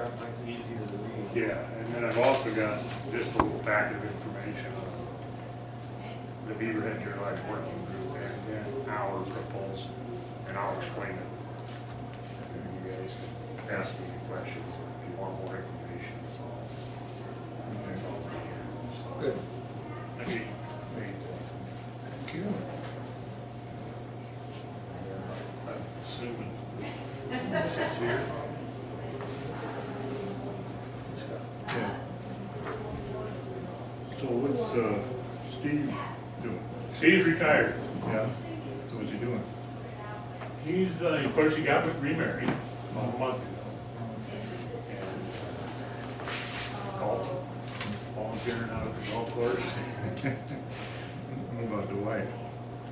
that might be easier to read. Yeah, and then I've also got this little packet of information on the Beaverhead-Deerlodge working group and our proposal, and I'll explain it. And you guys can ask me any questions if you want more information. That's all. That's all right here. So, Good. thank you. Thank you. I'm assuming this is here. Yeah. So what's Steve doing? Steve's retired. Yeah? So what's he doing? He's, of course, he got remarried about a month ago. And Colter, volunteering out at the golf course. What about the wife?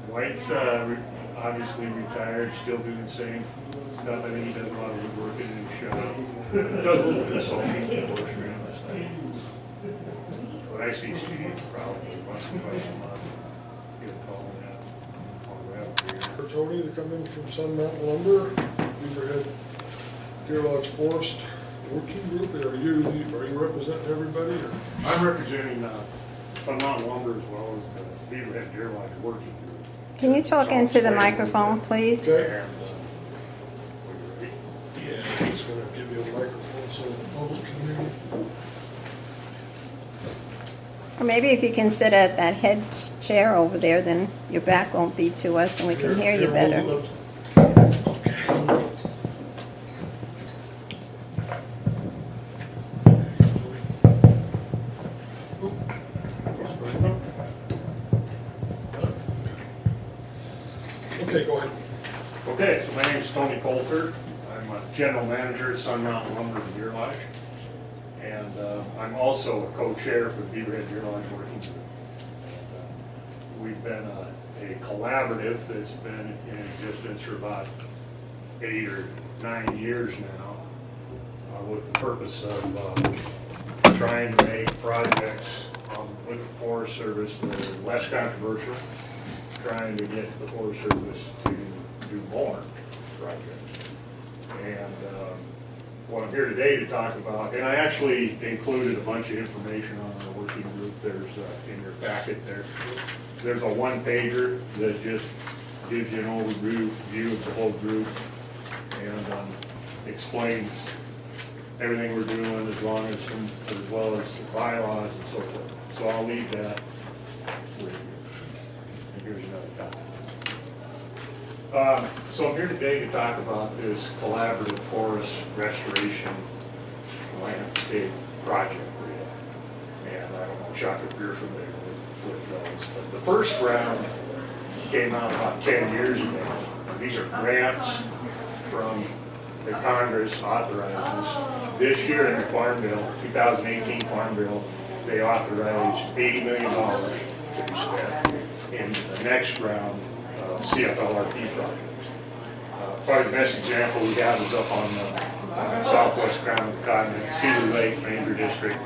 White's obviously retired, still doing the same stuff. I think he does a lot of woodworking in his shop. Does a little consulting, forestry and stuff. But I see Steve probably once or twice a month. Get a call on that on the way up here. For Tony to come in from Sun Mountain Lumber, Beaverhead-Deerlodge Forest Working Group. Are you representing everybody? Or? I'm representing Sun Mountain Lumber as well as the Beaverhead-Deerlodge Working Group. Can you talk into the microphone, please? Okay. And, Yeah, he's going to give you a microphone so the public can hear you. Or maybe if you can sit at that head chair over there, then your back won't be to us and we can hear you better. Okay. Okay, go ahead. Okay, so my name is Tony Colter. I'm a general manager at Sun Mountain Lumber in Deerlodge. And I'm also a co-chair for the Beaverhead-Deerlodge Working Group. We've been a collaborative that's been in existence for about 8 or 9 years now, with the purpose of trying to make projects with the Forest Service that are less controversial, trying to get the Forest Service to do more projects. And what I'm here today to talk about, and I actually included a bunch of information on our working group. There's in your packet there's a one-pager that just gives you an overview of the whole group and explains everything we're doing as well as the bylaws and so forth. So I'll leave that with you. And here's another copy. So I'm here today to talk about this collaborative forest restoration landscape project we have. And I don't know, Chuck, if you're familiar with those. But the first round came out about 10 years ago. These are grants from the Congress authorizes. This year in the Farm Bill, 2018 Farm Bill, they authorized $80 million to be spent in the next round of CFLRP projects. Probably the best example we have is up on the southwest crown of the continent, Cedar Lake Ranger District.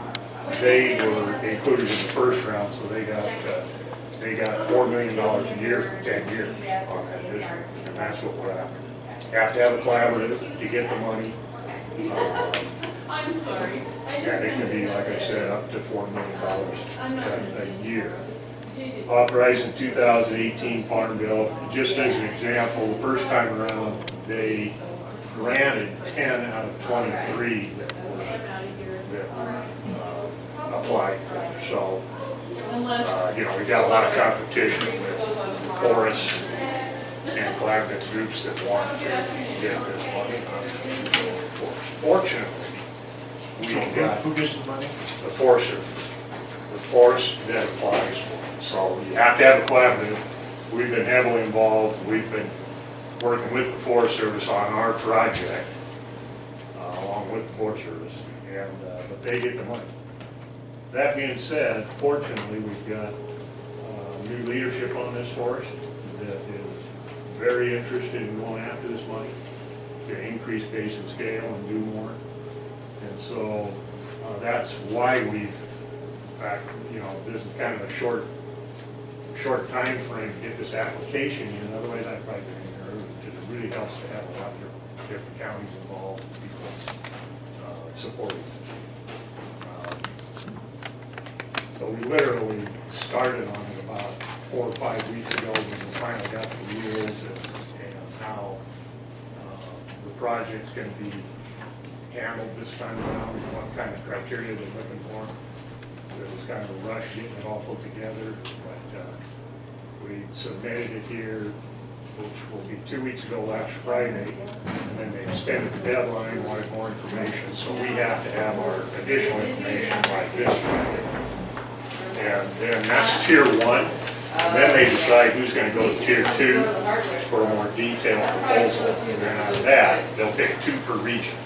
They were included in the first round, so they got $4 million a year for 10 years on that district, and that's what we're after. You have to have a collaborative to get the money. I'm sorry. And it can be, like I said, up to $4 million a year. Authorized in 2018 Farm Bill. Just as an example, the first time around, they granted 10 out of 23 that applied for. So, we got a lot of competition with forests and collaborative groups that want to get this money. Fortunately, we've got Who gets the money? the Forest Service. The forest that applies for it. So you have to have a collaborative. We've been heavily involved. We've been working with the Forest Service on our project, along with the Forest Service, and but they get the money. That being said, fortunately, we've got new leadership on this forest that is very interested in going after this money to increase pace and scale and do more. And so that's why we've, this is kind of a short time frame to get this application in. Otherwise, I'd probably been in there, because it really helps to have a lot of different counties involved, people supporting. So we literally started on it about 4 or 5 weeks ago when we finally got the rules and how the project's going to be handled this time around, what kind of criteria they're looking for. There was kind of a rush getting it all put together, but we submitted it here, which will be 2 weeks ago last Friday, and then they extended the deadline, wanted more information, so we have to have our additional information by this Friday. And then that's tier 1, and then they decide who's going to go to tier 2 for a more detailed proposal, and then out of that, they'll pick 2 per region.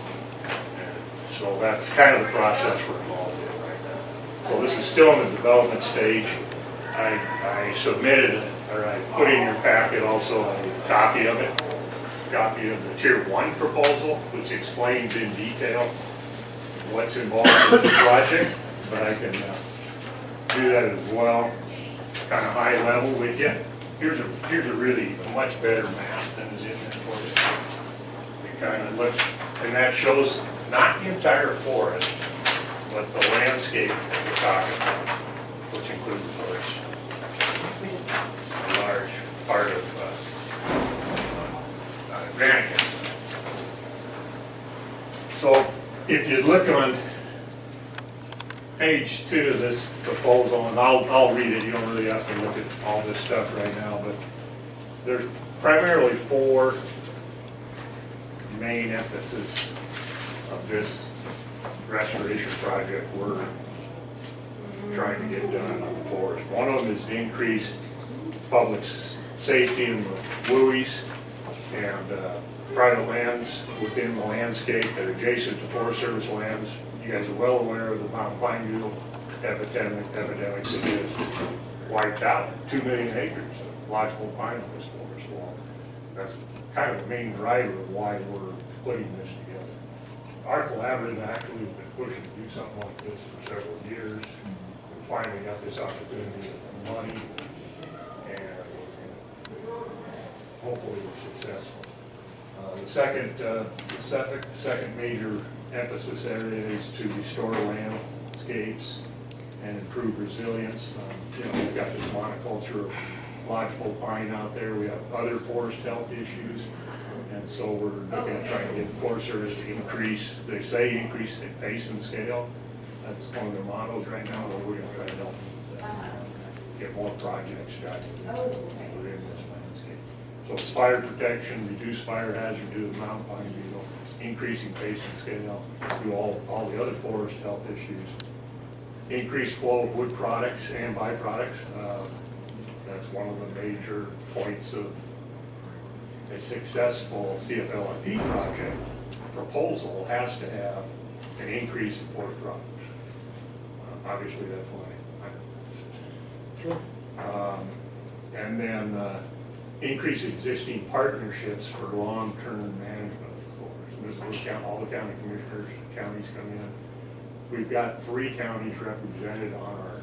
So that's kind of the process we're involved in right now. So this is still in the development stage. I submitted, or I put in your packet also a copy of it, copy of the tier 1 proposal, which explains in detail what's involved in the project, but I can do that as well, kind of high level with you. Here's a really much better map than is in there for you. It kind of looks, and that shows not the entire forest, but the landscape that we're talking about, which includes the forest. A large part of Granite County. So if you look on page 2 of this proposal, and I'll read it, you don't really have to look at all this stuff right now, but there's primarily 4 main emphasis of this restoration project we're trying to get done on the forest. One of them is to increase public safety in the WUIs and private lands within the landscape that are adjacent to Forest Service lands. You guys are well aware of the mountain pine beetle epidemic that has wiped out 2 million acres of lodgepole pine in this forest. Well, that's kind of the main driver of why we're putting this together. Our collaborative actually has been pushing to do something like this for several years. We finally got this opportunity and money, and hopefully we're successful. The second major emphasis area is to restore landscapes and improve resilience. We've got this monoculture of lodgepole pine out there. We have other forest health issues. And so we're looking at trying to get the Forest Service to increase, they say increase in pace and scale. That's one of their models right now, but we're going to try to help get more projects done within this landscape. So it's fire protection, reduce fire hazard due to the mountain pine beetle, increasing pace and scale, do all the other forest health issues. Increased flow of wood products and byproducts. That's one of the major points of a successful CFLRP project proposal has to have an increase in forest products. Obviously, that's why Sure. and then increase existing partnerships for long-term management of the forest. And this is all the county commissioners, counties come in. We've got 3 counties represented on our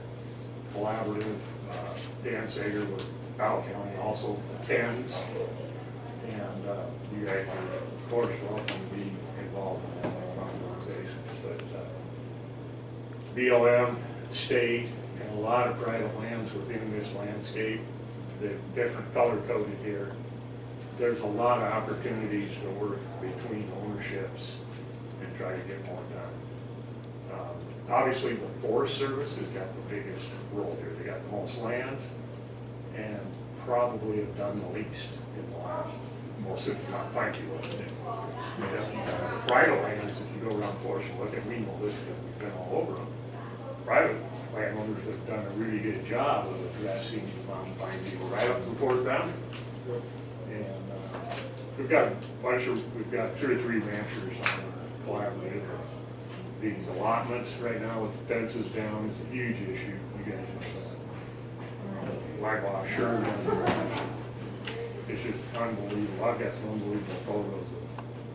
collaborative. Dan Sager with Powell County also attends. And you guys are, of course, welcome to be involved in that conversation. But BLM, state, and a lot of private lands within this landscape, the different color coded here. There's a lot of opportunities to work between ownerships and try to get more done. Obviously, the Forest Service has got the biggest role here. They got the most lands and probably have done the least in the last, well, since the mountain pine beetle was there. The private lands, if you go around Forest and look at, we know this because we've been all over them. Private landowners have done a really good job of addressing the mountain pine beetle right up to the forest boundary. And we've got 2 or 3 ranchers on our collaborative. These allotments right now with the fences down is a huge issue. You guys know that. Whitewash, sure. It's just unbelievable. I've got some unbelievable photos of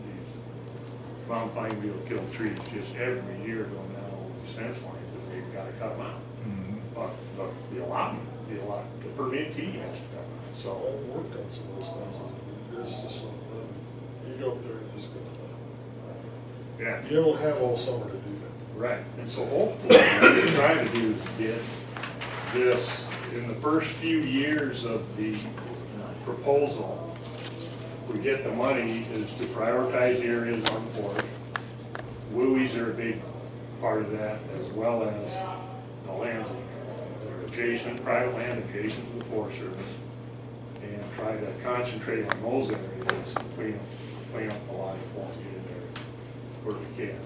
these mountain pine beetle killed trees just every year going down over the fence lines that they've got to cut them out. But the allotment, the permittee has to cut them out. So I've worked on some of those things. It's just, you go up there and just go, Yeah. You don't have all summer to do that. Right, and so hopefully what we're trying to do is get this, in the first few years of the proposal, we get the money, is to prioritize areas on forest. WUIs are a big part of that, as well as the lands that are adjacent, private land adjacent to the Forest Service, and try to concentrate on those areas, clean up the lot of forest in there where we can.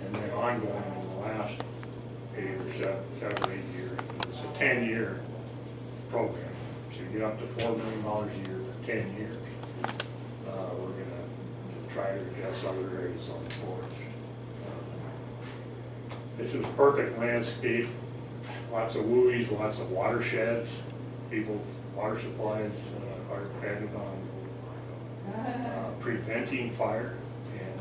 And then ongoing in the last 8 or 7 or 8 years, it's a 10-year program. So you get up to $4 million a year for 10 years. We're gonna try to address other areas on the forest. This is a perfect landscape, lots of WUIs, lots of watersheds. People's water supplies are dependent on preventing fire. And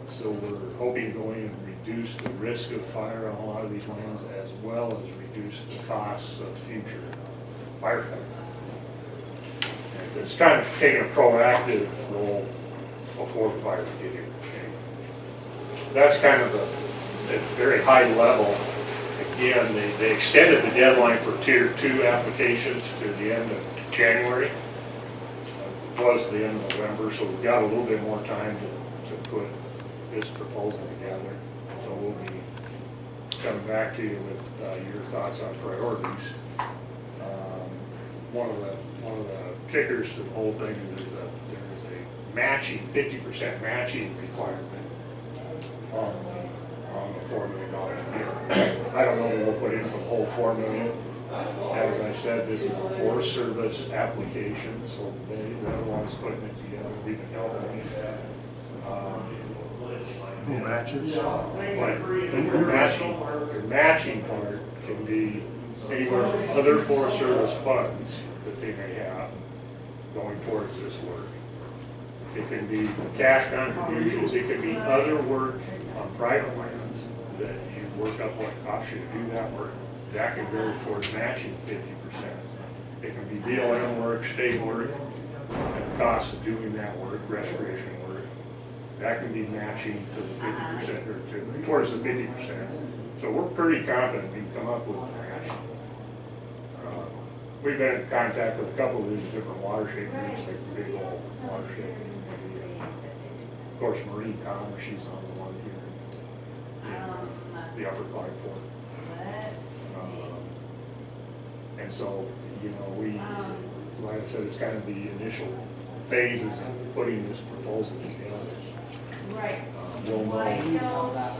so we're hoping to go in and reduce the risk of fire on a lot of these lands, as well as reduce the costs of future firefighting. It's kind of taking a proactive role before the fires get here. That's kind of at a very high level. Again, they extended the deadline for Tier 2 applications to the end of January. It was the end of November, so we've got a little bit more time to put this proposal together. So we'll be coming back to you with your thoughts on priorities. One of the kickers to the whole thing is that there is a matching, 50% matching requirement on the $4 million a year. I don't know that we'll put in for the whole $4 million. As I said, this is a Forest Service application, so they're the ones putting it together. We've been helping. Who matches? Your matching part can be anywhere from other Forest Service funds that they may have going towards this work. It can be cash contributions, it can be other work on private lands that you work up what costs you to do that work. That can go towards matching 50%. It can be BLM work, state work, and the cost of doing that work, restoration work. That can be matching to the 50% or towards the 50%. So we're pretty confident we can come up with a match. We've been in contact with a couple of these different watershed groups, like the big old watershed. Of course, Marine Commerce, she's on the one here in the Upper Clyde Fork. And so, you know, like I said, it's kind of the initial phases of putting this proposal together. Right. We'll know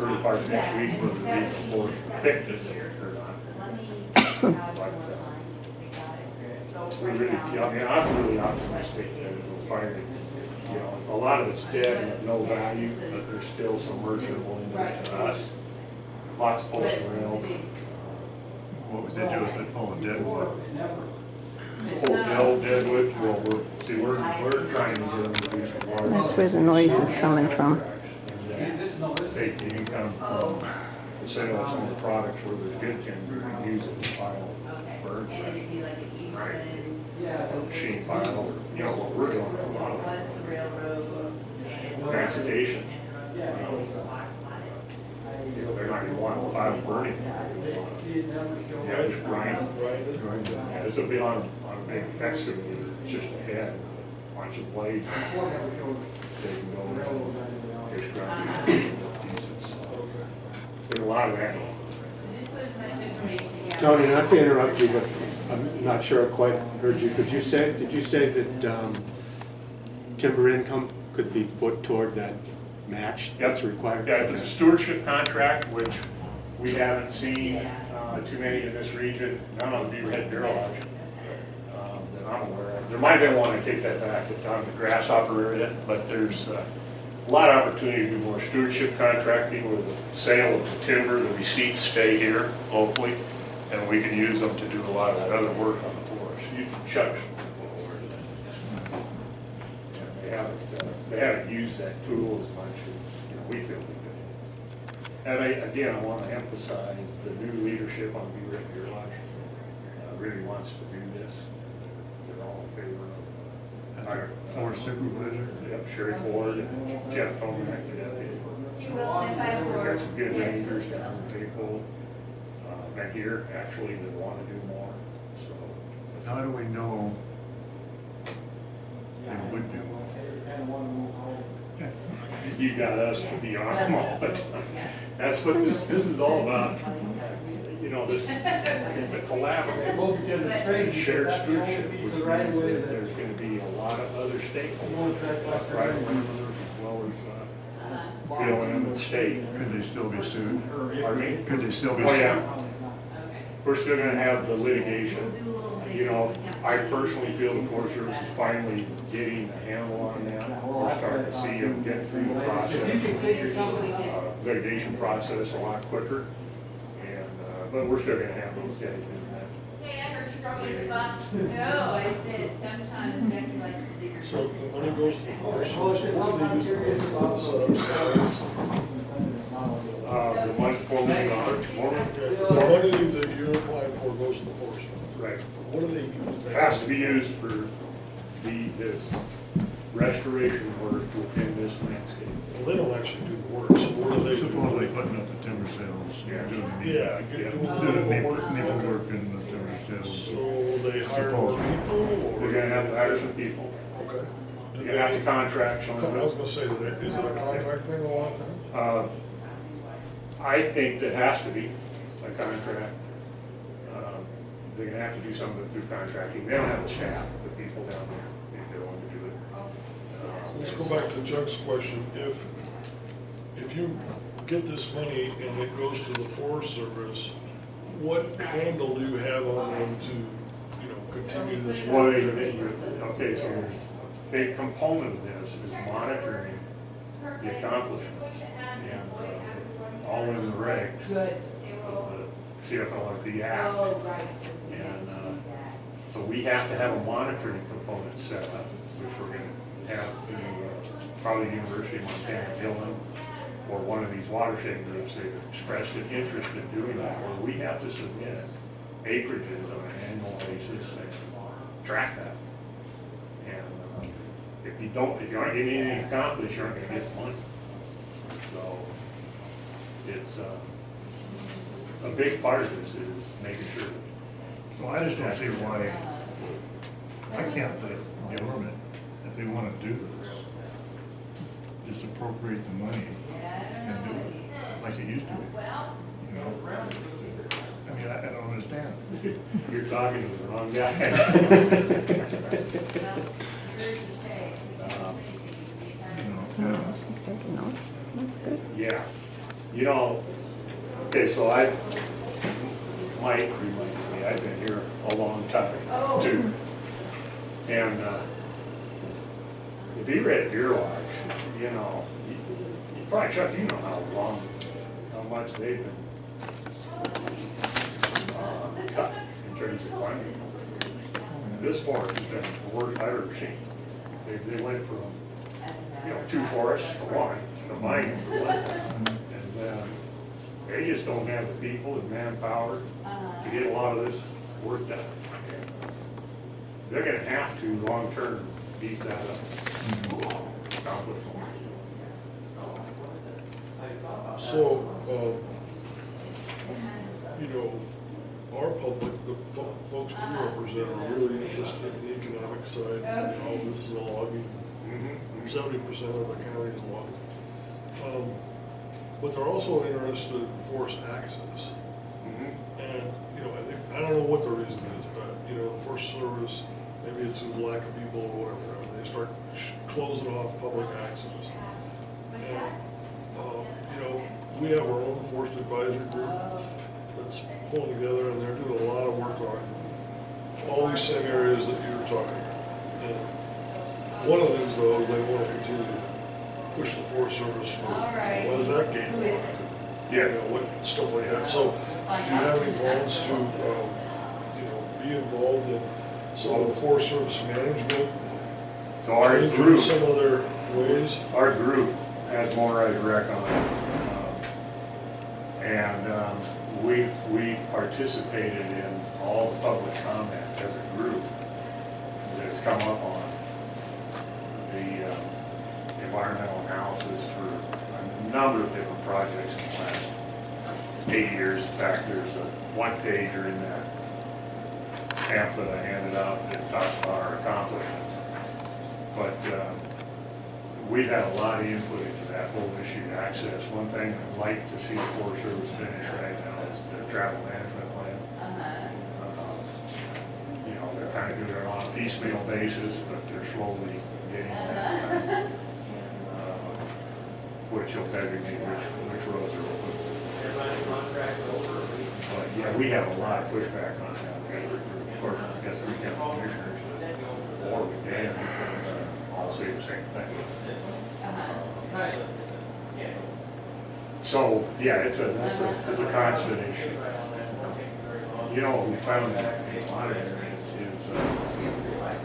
early part of next week whether we can afford to pick this or not. We really, I mean, I'm really optimistic that it'll find, you know, a lot of it's dead and of no value, but there's still some merchantable in there to us. Lots of post rail. What would they do if they pull a dead wood? Old deadwood, well, we're trying to get them to do some water. That's where the noise is coming from. Take the income from the sale of some of the products where there's good timber and use it to file burn. Right. Or machine pile, or, you know, what we're doing, a lot of transportation. You know, they're not gonna want to pile burning. Yeah, just grind. Yeah, it's a bit on a big excavator, it's just a head, bunch of blades. They can go just grind pieces. There's a lot of that. Tony, not to interrupt you, but I'm not sure I quite heard you. Did you say that timber income could be put toward that match that's required? Yeah, it's a stewardship contract, which we haven't seen too many in this region, none on Beaverhead-Deerlodge that I'm aware of. There might have been one, I take that back, it's on the Grasshopper area, but there's a lot of opportunity to do more stewardship contracting with the sale of the timber. The receipts stay here locally, and we can use them to do a lot of that other work on the forest. You can chuck some people over to that. They haven't used that tool as much as we feel we could. And again, I want to emphasize the new leadership on Beaverhead-Deerlodge really wants to do this. They're all in favor of it. Forest supervisor? Yep, Sherry Ford and Jeff Tomac, the deputy. You will if I We've work. got some good rangers down in Maple, back here, actually, that want to do more, so. How do we know they would do more? You got us to be on them all the time. That's what this is all about. You know, this, it's a collaborative, shared stewardship, which means that there's gonna be a lot of other stakeholders, private landowners as well as, BLM and state. Could they still be sued? Pardon me? Could they still be Oh, sued? yeah. We're still gonna have the litigation. You know, I personally feel the Forest Service is finally getting a handle on that. We're starting to see them get through the process, litigation process a lot quicker. And, but we're still gonna have those guys doing that. Hey, I heard you throw me in the bus. No, I said sometimes Becky likes to dig her. So the money goes to the Forest Service, what do they use the money for? Set up salaries? The money $4 million, The money that you're applying for goes to the Forest Service. right. What do they use It that? has to be used for this restoration work within this landscape. Well, they don't actually do the work, so what do they do? Supposedly putting up the timber sales, Yeah. doing Yeah, the doing maple work. work and the timber sales. So they hire more people, or? We're gonna have to hire some people. Okay. Do You're gonna have to they- contract some I of was it. gonna say, is it a contract thing a lot now? I think that has to be a contract. They're gonna have to do some of it through contracting. They don't have the staff, the people down there, if they want to do it. Let's go back to Chuck's question. If you get this money and it goes to the Forest Service, what handle do you have on them to, you know, continue this Well, work? okay, so there's a big component of this is monitoring the accomplishments. And all in the regs, Good. the CFLRP Act. Oh, right. And so we have to have a monitoring component set up, which we're going to have through probably the University of Montana Dillon or one of these watershed groups. They've expressed an interest in doing that, where we have to submit acreages on an annual basis and track that. And if you aren't getting anything accomplished, you aren't going to get money. So it's a big part of this is making sure that. So I just don't see why can't the government, if they want to do this, just appropriate the money and do it like it used to be, you know? I mean, I don't understand. You're talking to the wrong guy. You know, Taking notes, that's good. Yeah, you know, okay, so Mike reminded me, I've been here a long time too. And the Beaverhead-Deerlodge, you know, you probably, Chuck, you know how much they've been cut in terms of climbing. This forest has been the worst I've ever seen. They went from, you know, 2 forests to 1, combining to 1. And they just don't have the people and manpower to get a lot of this work done. They're gonna have to, long-term, beat that up. Accomplish more. So, you know, our public, the folks we represent are really interested in the economic side. You know, this is a logging, 70% of the county is logging. But they're also interested in forest access. And, you know, I don't know what the reason is, but, you know, the Forest Service, maybe it's a lack of people or whatever, they start closing off public access. And, you know, we have our own forest advisory group that's pulling together, and they're doing a lot of work on all these same areas that you were talking about. And one of the things, though, is they want to continue to push the Forest Service for, what is that gate? Yeah. You know, what, stuff like that. So, do you have any plans to, you know, be involved in some of the Forest Service management? So our Change group, some of their ways? our group has more direct on it. And we participated in all the public comment as a group that's come up on the environmental analysis for a number of different projects in the last 8 years. In fact, there's a one-pager in that pamphlet I handed out that talks about our accomplishments. But we've had a lot of input into that whole issue of access. One thing I'd like to see the Forest Service finish right now is their travel management plan. You know, they're kind of doing it on a piecemeal basis, but they're slowly getting there. Which will designate which roads are open. But yeah, we have a lot of pushback on that. Of course, we've got 3 county commissioners, or we can, all say the same thing. So, yeah, it's a constant issue. You know, what we found in a lot of areas is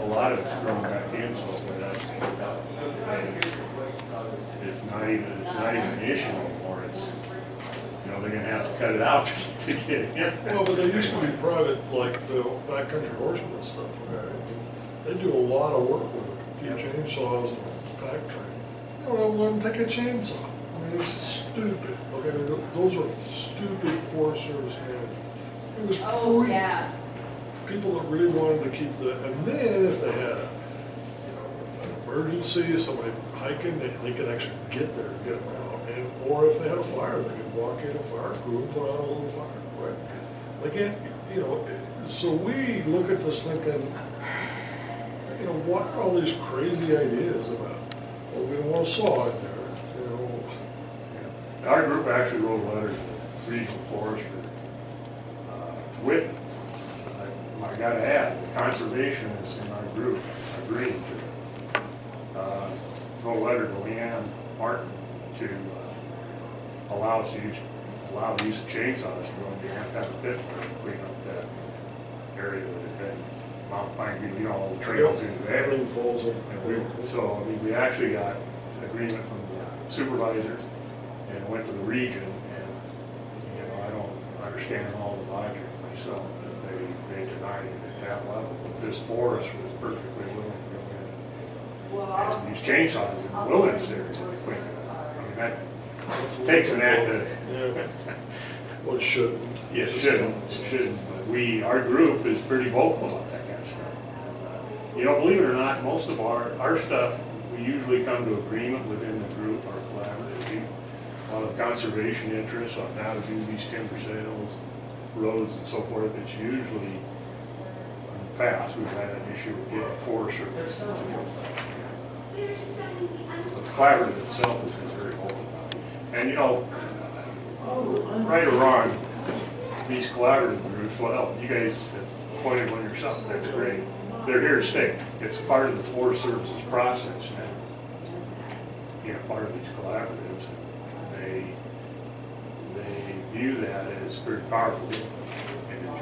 a lot of it's grown back in, so it's not even an issue anymore. It's, you know, they're gonna have to cut it out to get it in. Well, but they used to be private, like the backcountry horsemen and stuff. Okay? They do a lot of work with a few chainsaws and a pack train. You know, let them take a chainsaw. I mean, it's stupid. Okay, those are stupid Forest Service hands. It was Oh, free. yeah. People that really wanted to keep and then if they had a, you know, an emergency, somebody hiking, they could actually get there and get them out. And, or if they had a fire, they could walk in a fire crew and put out a little fire, right? They can't, you know, so we look at this thinking, you know, why are all these crazy ideas about, well, we don't want to saw in there, you know? Our group actually wrote a letter to the regional forester with, I gotta add, the conservationists in our group agreed to wrote a letter to Leanne Martin to allow us to use, the use of chainsaws to go in the have to have a pit to clean up that area that had been Mount Pine View, you know, all the trails into there. Everything falls in. So, I mean, we actually got an agreement from the supervisor and went to the region, and, you know, I don't understand all the logic myself, but they denied it at that level. But this forest was perfectly willing to go in and use chainsaws in the wilderness area to clean it up. I mean, that takes an act of... Yeah. Well, it shouldn't. Yeah, it shouldn't, but our group is pretty vocal about that kind of stuff. You know, believe it or not, most of our stuff, we usually come to agreement within the group, our collaborative. A lot of conservation interests on how to do these timber sales, roads and so forth. It's usually, in the past, we've had an issue with getting Forest Service. But the collaborative itself has been very vocal about it. And you know, right or wrong, these collaborative groups, well, you guys have appointed one yourself, that's great. They're here to stay. It's part of the Forest Service's process now. You know, part of these collaboratives, they view that as very powerful in these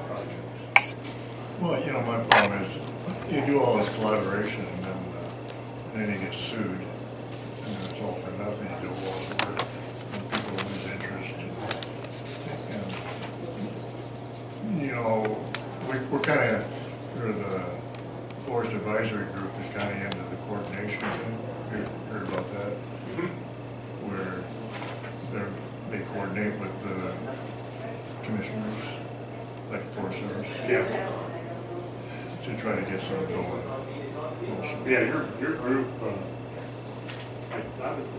projects. Well, you know, my problem is, you do all this collaboration and then you get sued, and then it's all for nothing, you do all this work, and people lose interest. And you know, we're kind of, or the Forest Advisory Group is kind of into the coordination thing. You heard about that? Where they coordinate with the commissioners, like the Forest Service. Yeah. To try to get something going. Yeah, your group,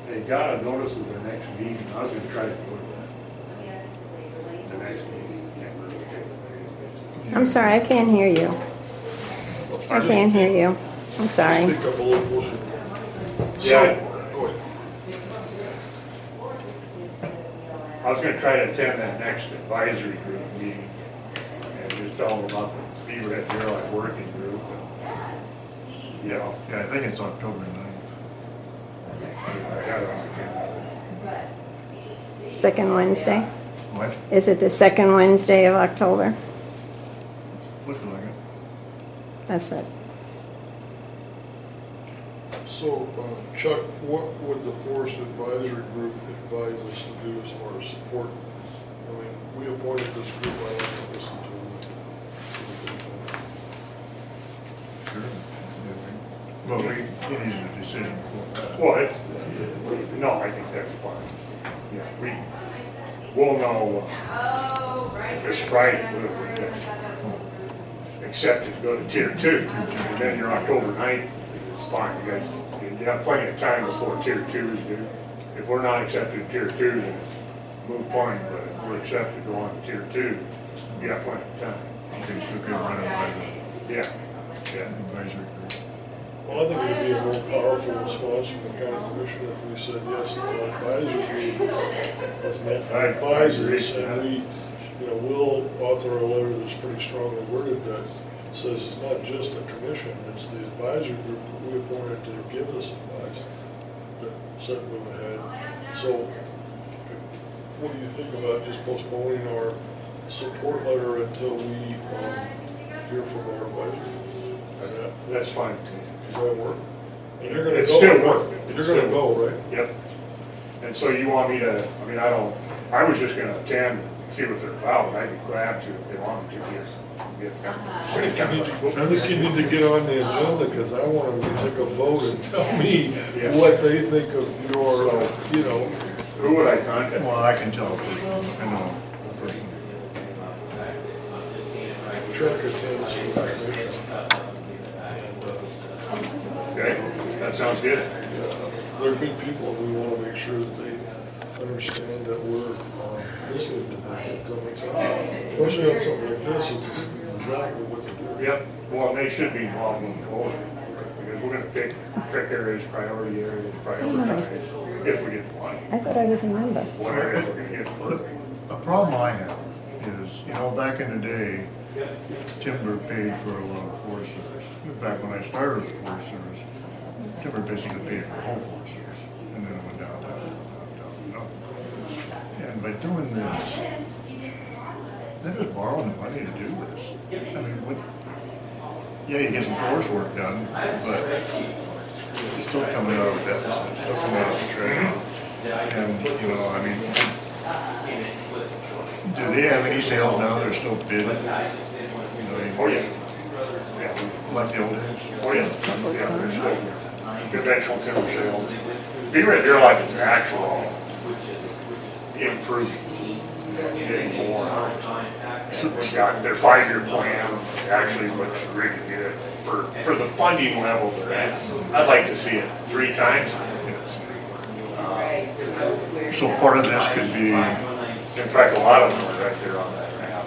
they got a notice of their next meeting. I was gonna try to go to the next meeting. I'm sorry, I can't hear you. I can't hear you. I'm sorry. Speak up a little closer. Yeah. Go ahead. I was gonna try to attend that next advisory group meeting and just tell them about the Beaverhead-Deerlodge working group. You know, Yeah, I think it's October 9th. I got it on the calendar. Second Wednesday? What? Is it the second Wednesday of October? Looks like it. That's it. So, Chuck, what would the Forest Advisory Group advise us to do as far as support? I mean, we appointed this group, I like to listen to them. Sure. Well, you need a decision before that. Well, no, I think that's fine. we'll know this Friday whether we get accepted to go to tier 2. And then your October 9th, it's fine. You guys, you have plenty of time before tier 2 is due. If we're not accepted to tier 2, then it's moot point, but if we're accepted to go on to tier 2, you have plenty of time. Okay, so we could run it by Yeah, the advisory group. Well, I think it'd be a more powerful response from the county commission if we said, yes, the advisory group has met I advisors, agree. and we, will author a letter that's pretty strongly worded that says it's not just the commission, it's the advisory group that we appointed to give us advice that said move ahead. So, what do you think about just postponing our support letter until we hear from our advisory? that's fine. Does that work? And you're gonna It's go, still right? work. You're It's gonna still go, right? Yep. And so you want me to, I was just gonna attend, see what they're about, and I'd be glad to if they wanted to get I think you need to get on the agenda, because I want them to take a vote and tell me Yeah. what they think of your, Who would I contact? Well, I can tell a person, I know a person. track attendance for the commission. Okay, that sounds good. They're good people, and we want to make sure that they understand that we're listening to them. Does that make sense? Especially on something like this, it's exactly what they're doing. Yep, well, they should be involved moving forward. Because we're gonna pick areas, prioritize, if we get one, I thought I was a member. what areas we're gonna hit first. A problem I have is, back in the day, timber paid for a lot of the Forest Service. Back when I started with the Forest Service, timber basically paid for the whole Forest Service, and then it went down, down. And by doing this, they're just borrowing money to do this. I mean, yeah, you get some forest work done, but it's still coming out of the deficit, it's still coming out of the treasury. And, do they have any sales now? They're still bidding? Oh, yeah. Yeah. Like the old days? Oh, yeah. Yeah, there's still conventional timber sales. Beaverhead-Deerlodge is actually improving, getting more out. We've got their 5-year plan, actually looks really good for the funding level they're at. I'd like to see it 3 times. So part of this could be, In fact, a lot of them are right there on that map.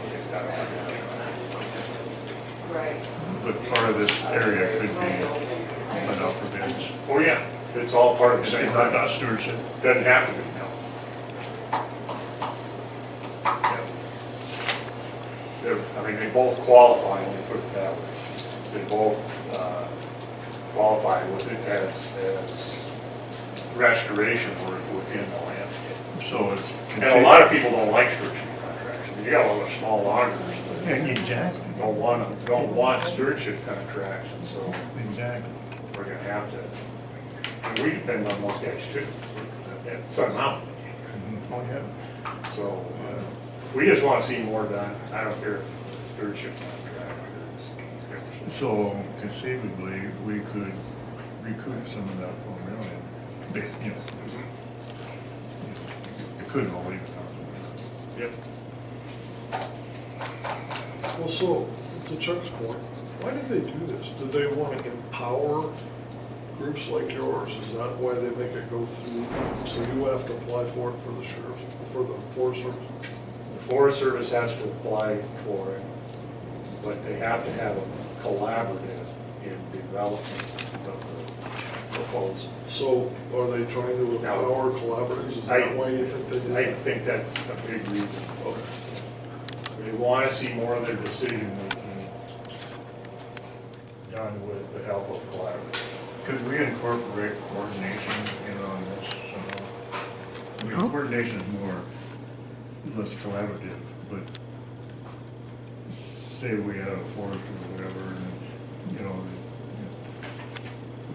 but part of this area could be let out for bids. Oh, yeah, it's all part of the same thing. Not stewardship. Doesn't have to be, no. They both qualify, let me put it that way. They both qualify with it as restoration work within the landscape. So it's. And a lot of people don't like stewardship contracts. I mean, you got all those small loggers that Exactly. don't want stewardship contracts, and so Exactly. we're gonna have to, and we depend on those guys too, at some amount. Oh, yeah. So, we just wanna see more done. I don't care if it's stewardship contract or. So conceivably, we could recoup some of that $4 million. It could all leave it. Yep. Well, so, to Chuck's point, why did they do this? Did they want to empower groups like yours? Is that why they make it go through? So you have to apply for it for the sheriff, for the Forest Service? The Forest Service has to apply for it, but they have to have a collaborative in development of the proposal. So are they trying to empower collaborators? Is that why you think they did I that? think that's a big reason. Okay. They want to see more of their decision making done with the help of collaborators. Could we incorporate coordination in on this somehow? I mean, coordination is less collaborative, but say we had a forest or whatever, and,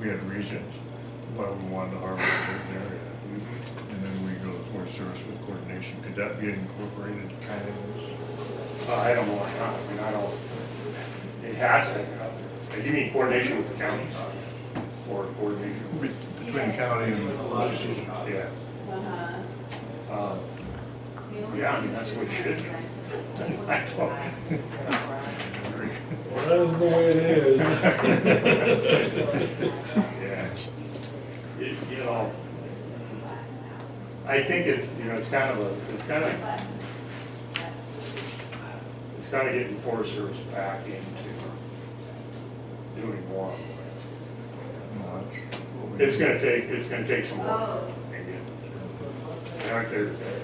we had reasons why we wanted to harvest a certain area. And then we go to the Forest Service with coordination. Could that be incorporated kind of? I don't know why not. I mean, it has to. You mean coordination with the counties? Or coordination with? Between the county and the legislature. Yeah. Yeah, I mean, that's what it should be. I don't- Well, that isn't the way it is. Yeah. You know, I think it's, you know, it's kind of getting Forest Service back into doing more. No, that's what we It's need. gonna take some work. Maybe. They aren't there today.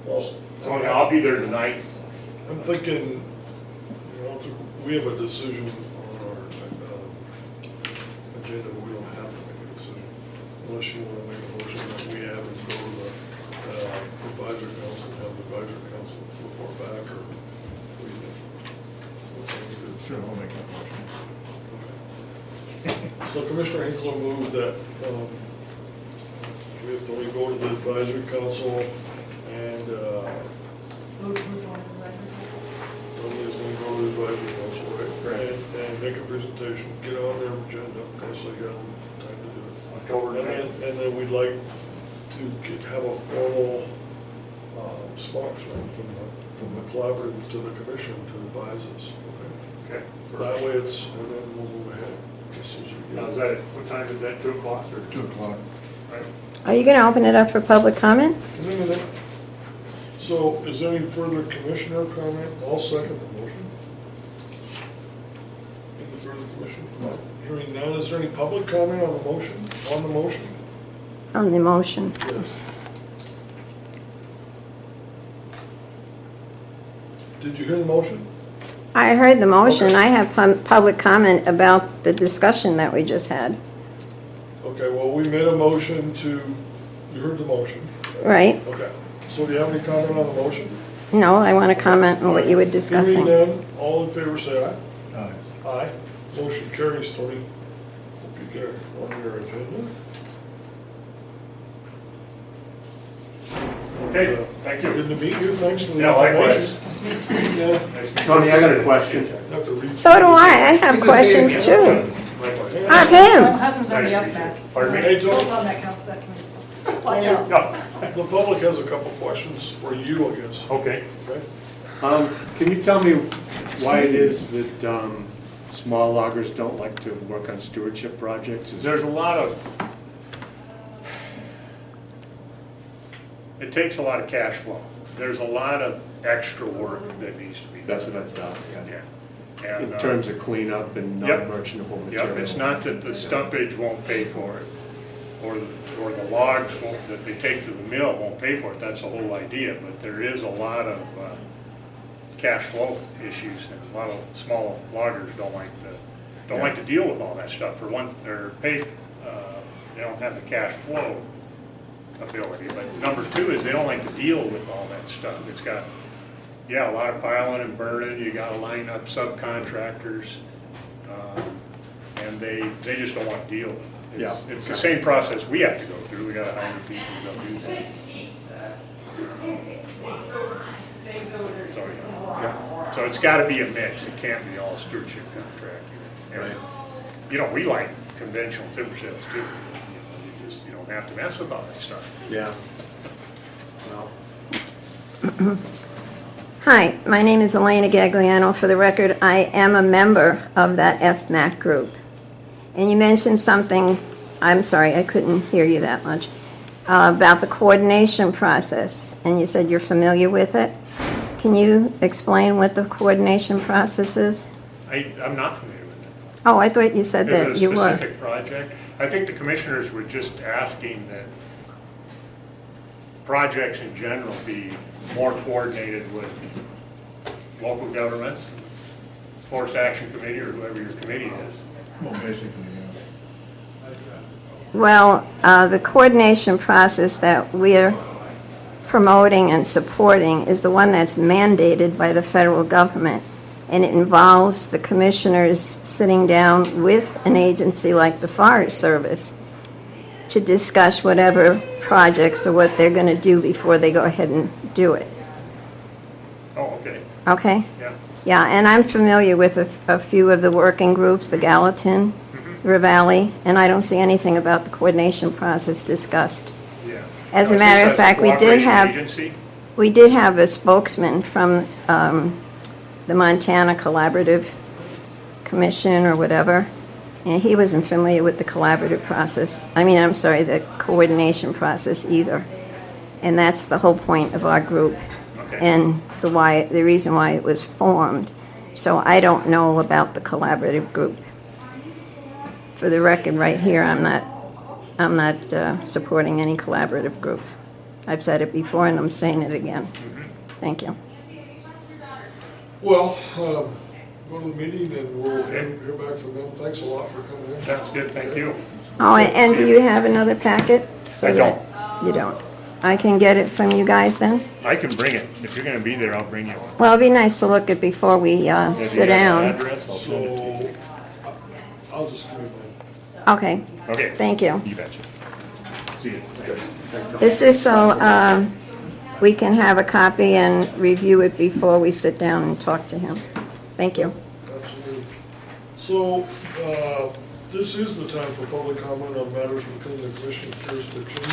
Well, So I'll be there tonight. I'm thinking, we have a decision on our agenda, but we don't have to make a decision. Unless you want to make a motion that we have and go to the advisory council, and have the advisory council report back, or what do you think? What's that we do? Sure, I'll make that motion. So Commissioner Hinkler moved that we go to the advisory council and Who's going to the somebody's going to go to the advisory council, right? And make a presentation, get on their agenda, okay, so you got time to do it. October And then we'd like to have a formal sponsor from the collaborative to the commission to advise us, okay? Okay. That way it's, and then we'll move ahead. Now, is that, what time is that, 2 o'clock or? 2 o'clock. Right. Are you gonna open it up for public comment? So, is there any further commissioner comment? I'll second the motion. Any further commission? Hearing none, is there any public comment on the motion? On the motion? On the motion. Yes. Did you hear the motion? I heard the motion. Okay. I have public comment about the discussion that we just had, Okay, well, we made a motion to, you heard the motion. right? Okay, so do you have any comment on the motion? No, I want to comment on what you were discussing. Hearing none, all in favor say aye. Aye. Aye. Motion carries, Tony. Hope you get it on your agenda. Okay, thank you. Good to meet you, thanks for the Yeah, likewise. information. Yeah. Tony, I got a question. Have to read. So do I have questions too. Likewise. Of My him. husband's on the Nice to F meet you. back. Pardon me? Hey, Both Tony, on that council, that committee, so watch out. No. the public has a couple questions for you, I guess. Okay. Okay? Can you tell me why it is that small loggers don't like to work on stewardship projects? There's a lot of, it takes a lot of cash flow. There's a lot of extra work that needs to be done. That's what I thought, yeah. Yeah. And, In terms of cleanup and Yep. non-merchantable material. Yep, it's not that the stumpage won't pay for it, or the logs that they take to the mill won't pay for it, that's the whole idea, but there is a lot of cash flow issues, and a lot of small loggers don't like to deal with all that stuff. For one, they're paid, they don't have the cash flow ability, but number two is they don't like to deal with all that stuff. It's got, a lot of piling and burning, you gotta line up subcontractors, and they just don't want to deal with it. It's the same process we have to go through, we gotta hire people to go do that. So it's gotta be a mix, it can't be all stewardship contracting. And, we like conventional timber sales too. You don't have to mess with all that stuff. Yeah. Well, Hi, my name is Elena Gagliano. For the record, I am a member of that FMAC group. And you mentioned something, I'm sorry, I couldn't hear you that much, about the coordination process, and you said you're familiar with it. Can you explain what the coordination process is? I'm not familiar with it. Oh, I thought you said that Is you it a were. specific project? I think the commissioners were just asking that projects in general be more coordinated with local governments, Forest Action Committee, or whoever your committee is. Well, basically, Well, the coordination process that we're promoting and supporting is the one that's mandated by the federal government, and it involves the commissioners sitting down with an agency like the Forest Service to discuss whatever projects or what they're going to do before they go ahead and do it. Oh, okay, Okay? yeah. Yeah, and I'm familiar with a few of the working groups, the Gallatin Ravalli, and I don't see anything about the coordination process discussed. Yeah. As a Now, is matter this of fact, we did cooperating have, agency? we did have a spokesman from the Montana Collaborative Commission or whatever, and he wasn't familiar with the collaborative process. I mean, I'm sorry, the coordination process either. And that's the whole point of our group Okay. and the reason why it was formed. So I don't know about the collaborative group. For the record, right here, I'm not supporting any collaborative group. I've said it before and I'm saying it again. Thank you. Well, go to the meeting and we'll hear back from them. Thanks a lot for coming in. That's good, thank you. Oh, and do you have another packet? I don't. You don't. I can get it from you guys then? I can bring it. If you're gonna be there, I'll bring you one. Well, it'd be nice to look at before we If you have sit an down. address, I'll send it to you. So, I'll just give you mine. Okay, Okay. thank you. You betcha. See you. This is so we can have a copy and review it before we sit down and talk to him. Thank you. Absolutely. So, this is the time for public comment on matters within the commission's jurisdiction.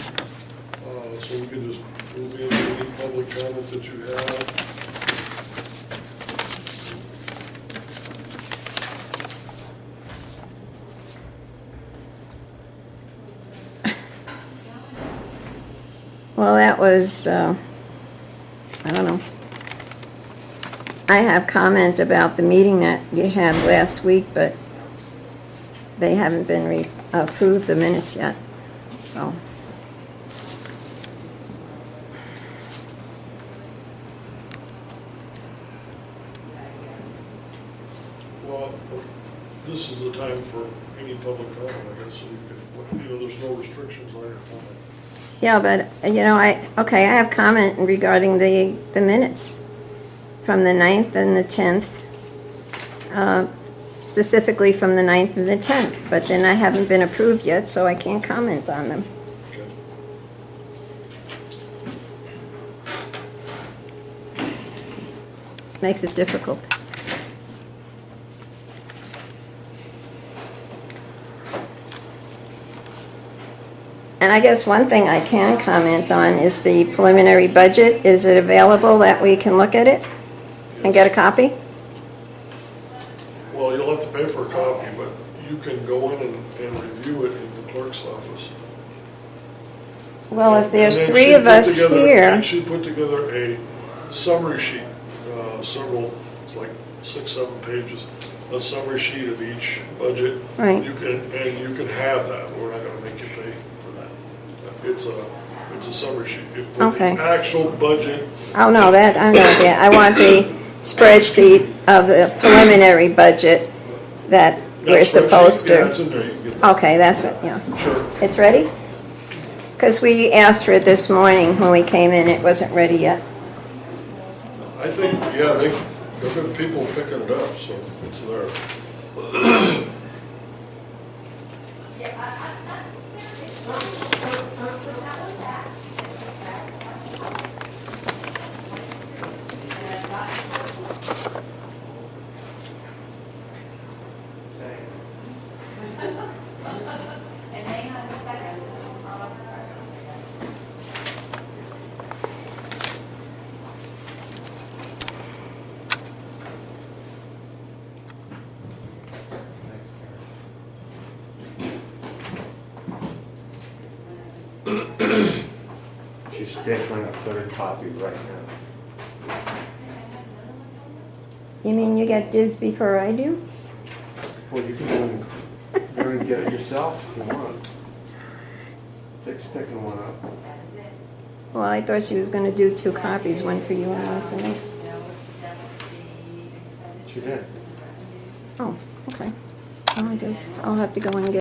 So we can just move into any public comment that you have. Well, that was, I don't know. I have comment about the meeting that you had last week, but they haven't been approved the minutes yet, so. Well, this is the time for any public comment, I guess, so there's no restrictions on your comment. Yeah, but, I have comment regarding the minutes from the 9th and the 10th, specifically from the 9th and the 10th, but then I haven't been approved yet, so I can't comment on them. Okay. Makes it difficult. And I guess one thing I can comment on is the preliminary budget. Is it available that we can look at it and get a copy? Well, you'll have to pay for a copy, but you can go in and review it in the clerk's office. Well, if there's And then three she'd of put us together- here, and she'd put together a summary sheet, it's like 6, 7 pages, a summary sheet of each budget. Right. You can have that, we're not gonna make you pay for that. It's a summary sheet. If with Okay. the actual budget, oh no, that, I know that. I want the spreadsheet of the preliminary budget that we're that spreadsheet, supposed yeah, to. it's in there, you can get that. Okay, that's what, yeah. Sure. It's ready? Because we asked for it this morning when we came in, it wasn't ready yet. I think, yeah, there've been people picking it up, so it's there. And hang on a second. She's stapling a third copy right now. You mean you get dibs before I do? Well, you can go and get it yourself if you want. Dick's picking one up. Well, I thought she was gonna do 2 copies, one for you and one for me. She did. Oh, okay. Well, I guess I'll have to go and get